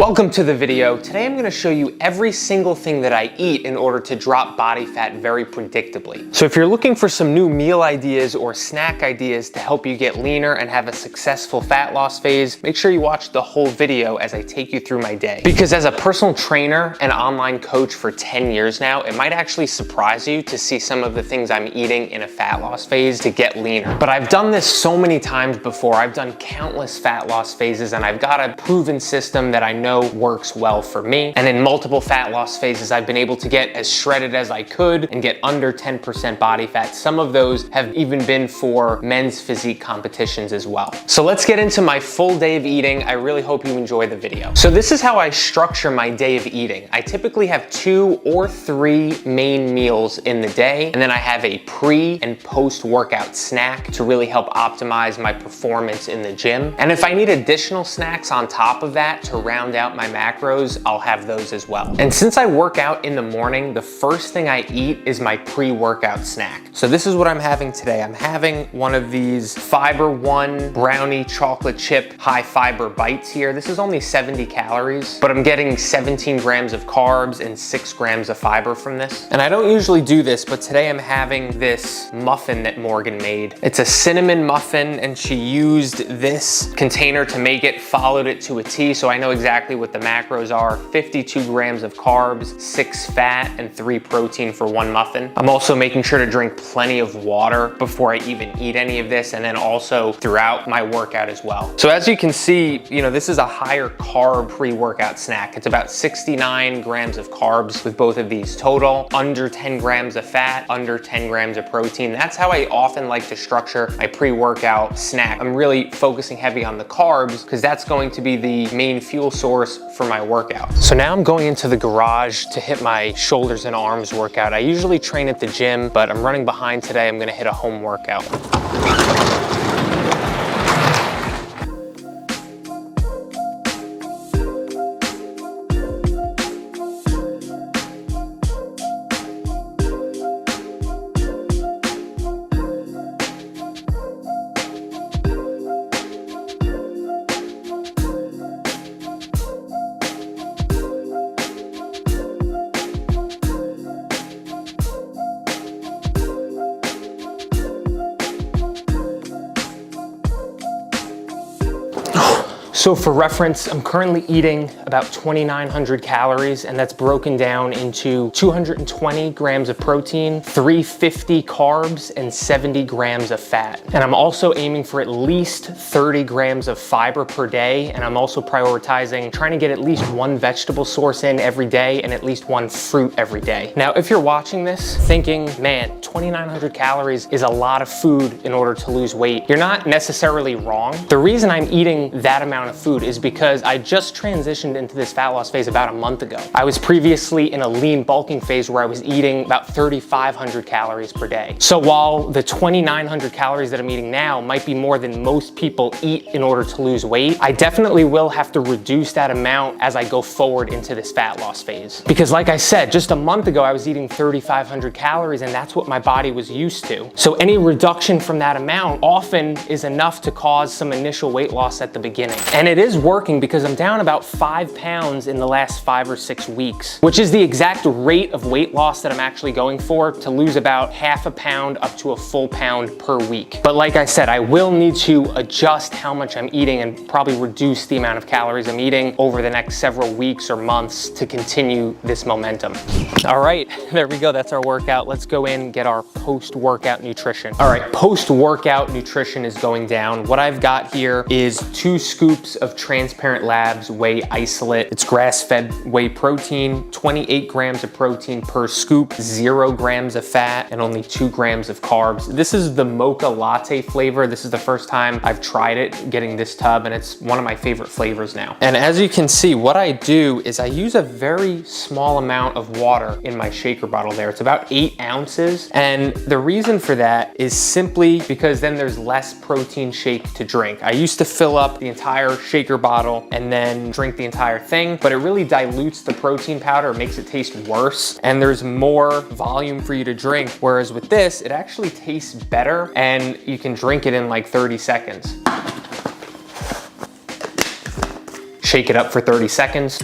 Welcome to the video. Today I'm going to show you every single thing that I eat in order to drop body fat very predictably. So if you're looking for some new meal ideas or snack ideas to help you get leaner and have a successful fat loss phase, make sure you watch the whole video as I take you through my day. Because as a personal trainer and online coach for 10 years now, it might actually surprise you to see some of the things I'm eating in a fat loss phase to get leaner. But I've done this so many times before. I've done countless fat loss phases and I've got a proven system that I know works well for me. And in multiple fat loss phases, I've been able to get as shredded as I could and get under 10% body fat. Some of those have even been for men's physique competitions as well. So let's get into my full day of eating. I really hope you enjoy the video. So this is how I structure my day of eating. I typically have 2 or 3 main meals in the day, and then I have a pre and post workout snack to really help optimize my performance in the gym. And if I need additional snacks on top of that to round out my macros, I'll have those as well. And since I work out in the morning, the first thing I eat is my pre-workout snack. So this is what I'm having today. I'm having one of these Fiber One brownie chocolate chip high fiber bites here. This is only 70 calories, but I'm getting 17 grams of carbs and 6 grams of fiber from this. And I don't usually do this, but today I'm having this muffin that Morgan made. It's a cinnamon muffin and she used this container to make it, followed it to a T, so I know exactly what the macros are. 52 grams of carbs, 6 fat, and 3 protein for one muffin. I'm also making sure to drink plenty of water before I even eat any of this, and then also throughout my workout as well. So as you can see, this is a higher carb pre-workout snack. It's about 69 grams of carbs with both of these total, under 10 grams of fat, under 10 grams of protein. That's how I often like to structure my pre-workout snack. I'm really focusing heavy on the carbs because that's going to be the main fuel source for my workout. So now I'm going into the garage to hit my shoulders and arms workout. I usually train at the gym, but I'm running behind today. I'm gonna hit a home workout. So for reference, I'm currently eating about 2,900 calories, and that's broken down into 220 grams of protein, 350 carbs, and 70 grams of fat. And I'm also aiming for at least 30 grams of fiber per day, and I'm also prioritizing trying to get at least 1 vegetable source in every day and at least 1 fruit every day. Now, if you're watching this thinking, man, 2,900 calories is a lot of food in order to lose weight, you're not necessarily wrong. The reason I'm eating that amount of food is because I just transitioned into this fat loss phase about a month ago. I was previously in a lean bulking phase where I was eating about 3,500 calories per day. So while the 2,900 calories that I'm eating now might be more than most people eat in order to lose weight, I definitely will have to reduce that amount as I go forward into this fat loss phase. Because like I said, just a month ago, I was eating 3,500 calories and that's what my body was used to. So any reduction from that amount often is enough to cause some initial weight loss at the beginning. And it is working because I'm down about 5 pounds in the last 5 or 6 weeks, which is the exact rate of weight loss that I'm actually going for, to lose about half a pound up to a full pound per week. But like I said, I will need to adjust how much I'm eating and probably reduce the amount of calories I'm eating over the next several weeks or months to continue this momentum. All right, there we go. That's our workout. Let's go in and get our post-workout nutrition. All right, post-workout nutrition is going down. What I've got here is 2 scoops of Transparent Labs whey isolate. It's grass-fed whey protein, 28 grams of protein per scoop, 0 grams of fat, and only 2 grams of carbs. This is the mocha latte flavor. This is the first time I've tried it, getting this tub, and it's one of my favorite flavors now. And as you can see, what I do is I use a very small amount of water in my shaker bottle there. It's about 8 ounces. And the reason for that is simply because then there's less protein shake to drink. I used to fill up the entire shaker bottle and then drink the entire thing, but it really dilutes the protein powder, makes it taste worse, and there's more volume for you to drink. Whereas with this, it actually tastes better and you can drink it in like 30 seconds. Shake it up for 30 seconds.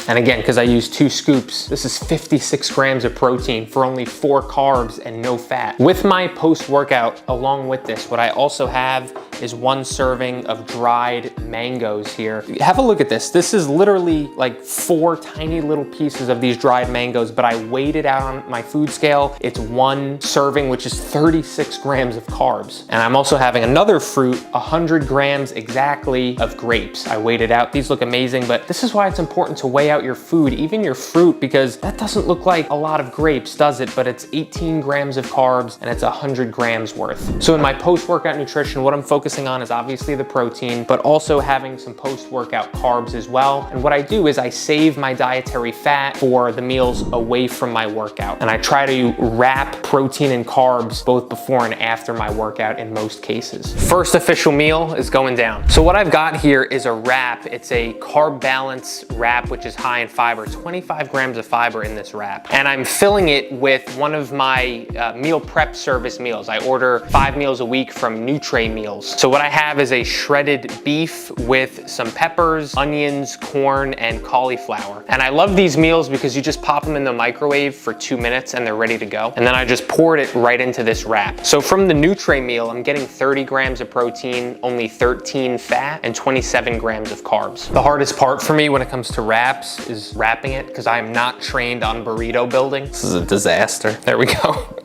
And again, because I use 2 scoops, this is 56 grams of protein for only 4 carbs and no fat. With my post-workout, along with this, what I also have is 1 serving of dried mangoes here. Have a look at this. This is literally like 4 tiny little pieces of these dried mangoes, but I weighed it out on my food scale. It's 1 serving, which is 36 grams of carbs. And I'm also having another fruit, 100 grams exactly of grapes. I weighed it out. These look amazing, but this is why it's important to weigh out your food, even your fruit, because that doesn't look like a lot of grapes, does it? But it's 18 grams of carbs and it's 100 grams worth. So in my post-workout nutrition, what I'm focusing on is obviously the protein, but also having some post-workout carbs as well. And what I do is I save my dietary fat for the meals away from my workout. And I try to wrap protein and carbs both before and after my workout in most cases. First official meal is going down. So what I've got here is a wrap. It's a carb balance wrap, which is high in fiber, 25 grams of fiber in this wrap. And I'm filling it with one of my meal prep service meals. I order 5 meals a week from Nutri Meals. So what I have is a shredded beef with some peppers, onions, corn, and cauliflower. And I love these meals because you just pop them in the microwave for 2 minutes and they're ready to go. And then I just poured it right into this wrap. So from the Nutri meal, I'm getting 30 grams of protein, only 13 fat, and 27 grams of carbs. The hardest part for me when it comes to wraps is wrapping it because I am not trained on burrito building. This is a disaster. There we go.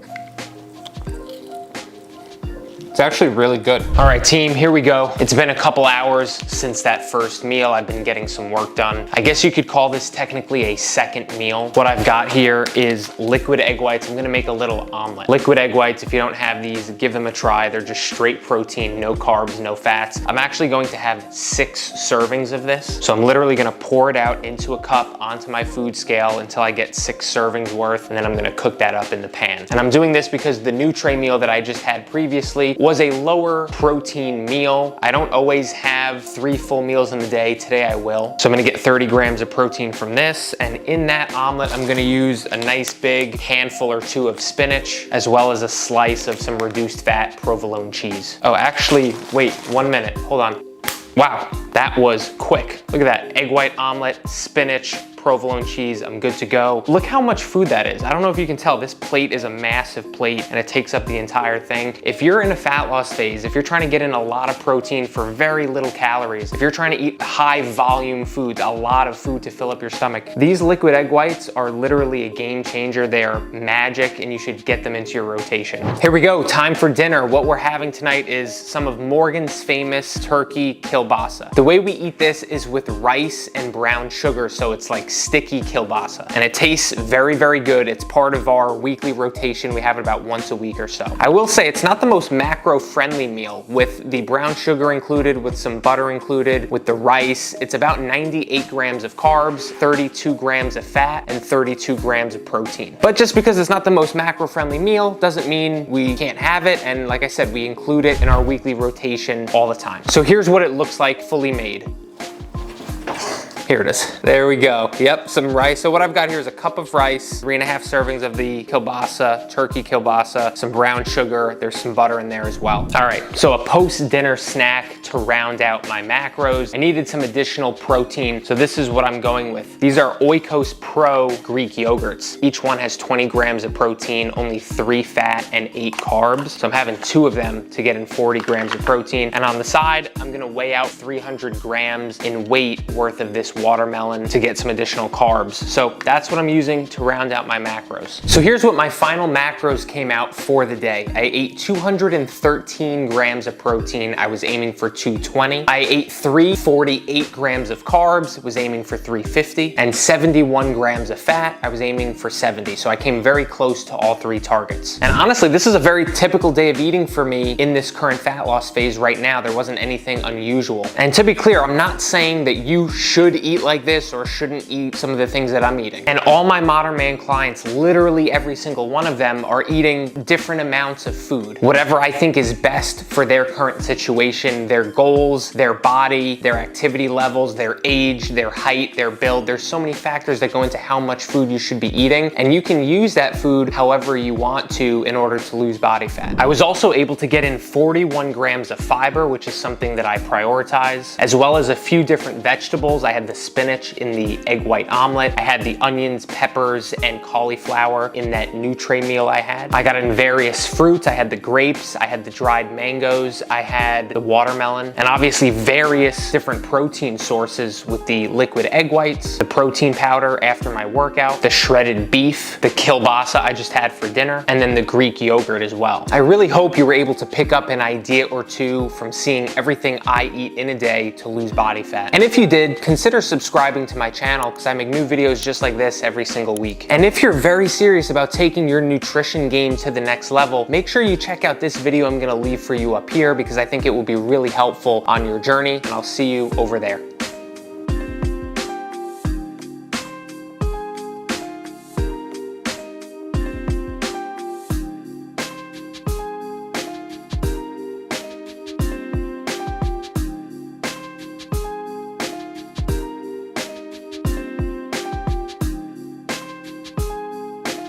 It's actually really good. All right, team, here we go. It's been a couple hours since that first meal. I've been getting some work done. I guess you could call this technically a second meal. What I've got here is liquid egg whites. I'm gonna make a little omelet. Liquid egg whites, if you don't have these, give them a try. They're just straight protein, no carbs, no fats. I'm actually going to have 6 servings of this. So I'm literally gonna pour it out into a cup onto my food scale until I get 6 servings worth, and then I'm gonna cook that up in the pan. And I'm doing this because the Nutri meal that I just had previously was a lower protein meal. I don't always have 3 full meals in the day. Today I will. So I'm gonna get 30 grams of protein from this. And in that omelet, I'm gonna use a nice big handful or 2 of spinach, as well as a slice of some reduced fat provolone cheese. Oh, actually, wait 1 minute, hold on. Wow, that was quick. Look at that, egg white omelet, spinach, provolone cheese, I'm good to go. Look how much food that is. I don't know if you can tell, this plate is a massive plate and it takes up the entire thing. If you're in a fat loss phase, if you're trying to get in a lot of protein for very little calories, if you're trying to eat high volume foods, a lot of food to fill up your stomach, these liquid egg whites are literally a game changer. They are magic and you should get them into your rotation. Here we go, time for dinner. What we're having tonight is some of Morgan's famous turkey kielbasa. The way we eat this is with rice and brown sugar, so it's like sticky kielbasa. And it tastes very, very good. It's part of our weekly rotation. We have it about once a week or so. I will say it's not the most macro-friendly meal with the brown sugar included, with some butter included, with the rice. It's about 98 grams of carbs, 32 grams of fat, and 32 grams of protein. But just because it's not the most macro-friendly meal doesn't mean we can't have it. And like I said, we include it in our weekly rotation all the time. So here's what it looks like fully made. Here it is. There we go. Yep, some rice. So what I've got here is a cup of rice, 3.5 servings of the kielbasa, turkey kielbasa, some brown sugar. There's some butter in there as well. All right, so a post-dinner snack to round out my macros. I needed some additional protein, so this is what I'm going with. These are Oikos Pro Greek yogurts. Each one has 20 grams of protein, only 3 fat, and 8 carbs. So I'm having 2 of them to get in 40 grams of protein. And on the side, I'm gonna weigh out 300 grams in weight worth of this watermelon to get some additional carbs. So that's what I'm using to round out my macros. So here's what my final macros came out for the day. I ate 213 grams of protein. I was aiming for 220. I ate 348 grams of carbs, was aiming for 350, and 71 grams of fat. I was aiming for 70. So I came very close to all 3 targets. And honestly, this is a very typical day of eating for me in this current fat loss phase right now. There wasn't anything unusual. And to be clear, I'm not saying that you should eat eat like this or shouldn't eat some of the things that I'm eating. And all my Modern Man clients, literally every single one of them, are eating different amounts of food. Whatever I think is best for their current situation, their goals, their body, their activity levels, their age, their height, their build. There's so many factors that go into how much food you should be eating, and you can use that food however you want to in order to lose body fat. I was also able to get in 41 grams of fiber, which is something that I prioritize, as well as a few different vegetables. I had the spinach in the egg white omelet. I had the onions, peppers, and cauliflower in that Nutri meal I had. I got in various fruits. I had the grapes, I had the dried mangoes, I had the watermelon, and obviously various different protein sources with the liquid egg whites, the protein powder after my workout, the shredded beef, the kielbasa I just had for dinner, and then the Greek yogurt as well. I really hope you were able to pick up an idea or two from seeing everything I eat in a day to lose body fat. And if you did, consider subscribing to my channel because I make new videos just like this every single week. And if you're very serious about taking your nutrition game to the next level, make sure you check out this video I'm gonna leave for you up here because I think it will be really helpful on your journey, and I'll see you over there.